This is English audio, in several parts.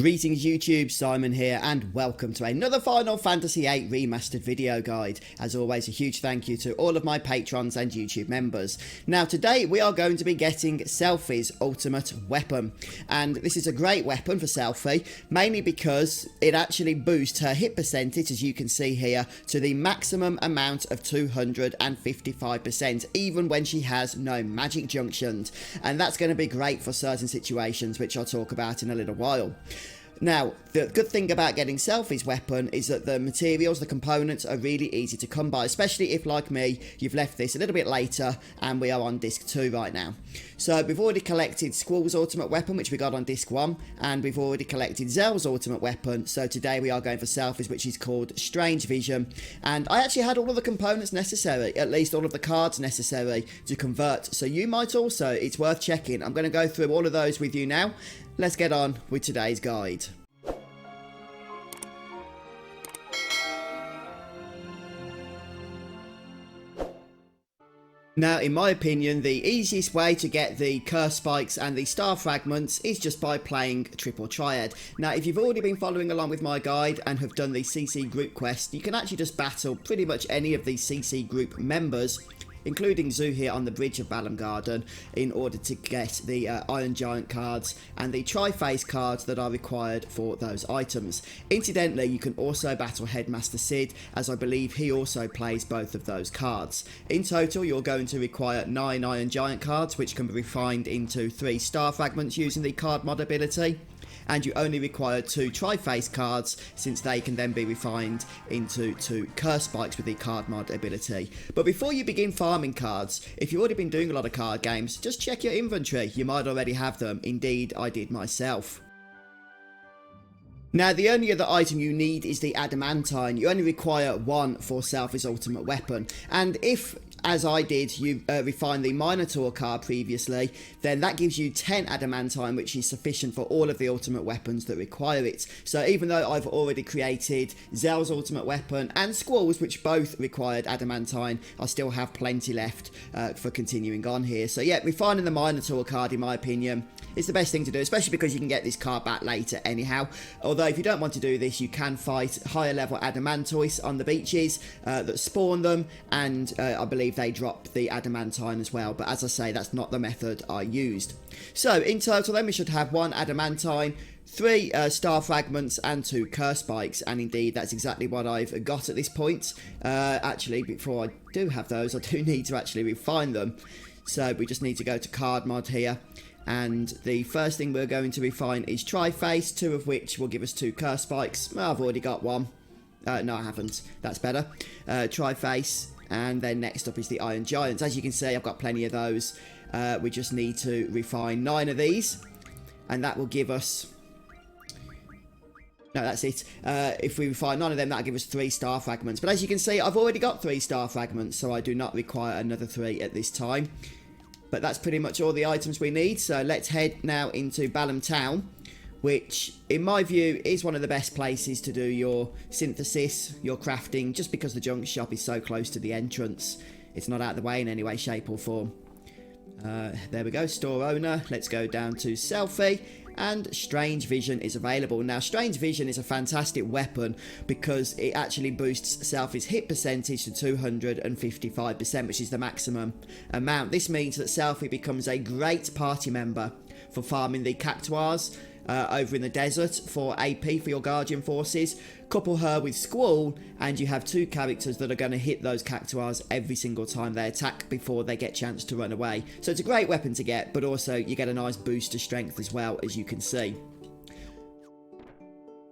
Greetings YouTube, Simon here, and welcome to another Final Fantasy VIII Remastered video guide. As always, a huge thank you to all of my patrons and YouTube members. Now today we are going to be getting Selphie's ultimate weapon, and this is a great weapon for Selphie, mainly because it actually boosts her hit percentage, as you can see here, to the maximum amount of 255%, even when she has no magic junctions, and that's going to be great for certain situations, which I'll talk about in a little while. Now, the good thing about getting Selphie's weapon is that the materials, the components, are really easy to come by, especially if, like me, you've left this a little bit later and we are on disc 2 right now. So we've already collected Squall's ultimate weapon, which we got on disc 1, and we've already collected Zell's ultimate weapon, so today we are going for Selphie's, which is called Strange Vision, and I actually had all of the components necessary, at least all of the cards necessary to convert, so you might also. It's worth checking. I'm going to go through all of those with you now. Let's get on with today's guide. Now, in my opinion, the easiest way to get the curse spikes and the star fragments is just by playing triple triad. Now, if you've already been following along with my guide and have done the CC group quest, you can actually just battle pretty much any of these CC group members, including Zoo here on the bridge of Balam Garden, in order to get the Iron Giant cards and the Tri-Face cards that are required for those items. Incidentally, you can also battle Headmaster Sid, as I believe he also plays both of those cards. In total, you're going to require 9 Iron Giant cards, which can be refined into 3 Star Fragments using the card mod ability. And you only require 2 Tri-Face cards, since they can then be refined into 2 Curse Spikes with the card mod ability. But before you begin farming cards, if you've already been doing a lot of card games, just check your inventory. You might already have them. Indeed, I did myself. Now, the only other item you need is the Adamantine. You only require 1 for Selphie's ultimate weapon. And if, as I did, you refine the Minotaur card previously, then that gives you 10 Adamantine, which is sufficient for all of the ultimate weapons that require it. So even though I've already created Zell's ultimate weapon and Squall's, which both required Adamantine, I still have plenty left for continuing on here. So yeah, refining the Minotaur card, in my opinion, is the best thing to do, especially because you can get this card back later anyhow. Although if you don't want to do this, you can fight higher level Adamantoise on the beaches that spawn them, and I believe they drop the Adamantine as well, but as I say, that's not the method I used. So in total then, we should have 1 Adamantine, 3 Star Fragments and 2 Curse Spikes, and indeed that's exactly what I've got at this point. Actually, before I do have those, I do need to actually refine them. So we just need to go to card mod here, and the first thing we're going to refine is Tri-Face, 2 of which will give us 2 Curse Spikes. Well, I've already got 1. No, I haven't. That's better. Tri-Face. And then next up is the Iron Giants. As you can see, I've got plenty of those. We just need to refine 9 of these, and that will give us... No, that's it. If we refine 9 of them, that'll give us 3 Star Fragments. But as you can see, I've already got 3 Star Fragments, so I do not require another 3 at this time. But that's pretty much all the items we need. So let's head now into Balam Town, which, in my view, is one of the best places to do your synthesis, your crafting, just because the junk shop is so close to the entrance. It's not out of the way in any way, shape or form. There we go, store owner. Let's go down to Selphie, and Strange Vision is available. Now, Strange Vision is a fantastic weapon because it actually boosts Selphie's hit percentage to 255%, which is the maximum amount. This means that Selphie becomes a great party member for farming the cactuars over in the desert for AP for your Guardian forces. Couple her with Squall, and you have 2 characters that are going to hit those cactuars every single time they attack before they get a chance to run away. So it's a great weapon to get, but also you get a nice boost to strength as well, as you can see.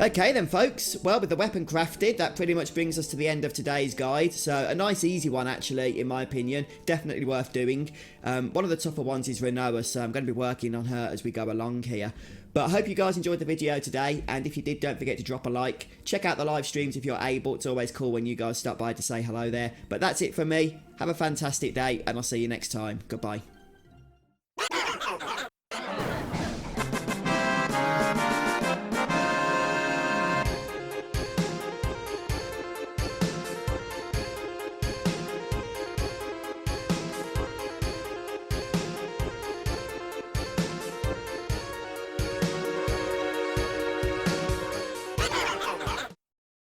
Okay then folks, well, with the weapon crafted, that pretty much brings us to the end of today's guide. So a nice easy one actually, in my opinion, definitely worth doing. One of the tougher ones is Renoa, so I'm going to be working on her as we go along here. But I hope you guys enjoyed the video today, and if you did, don't forget to drop a like. Check out the live streams if you're able. It's always cool when you guys stop by to say hello there. But that's it from me. Have a fantastic day, and I'll see you next time. Goodbye.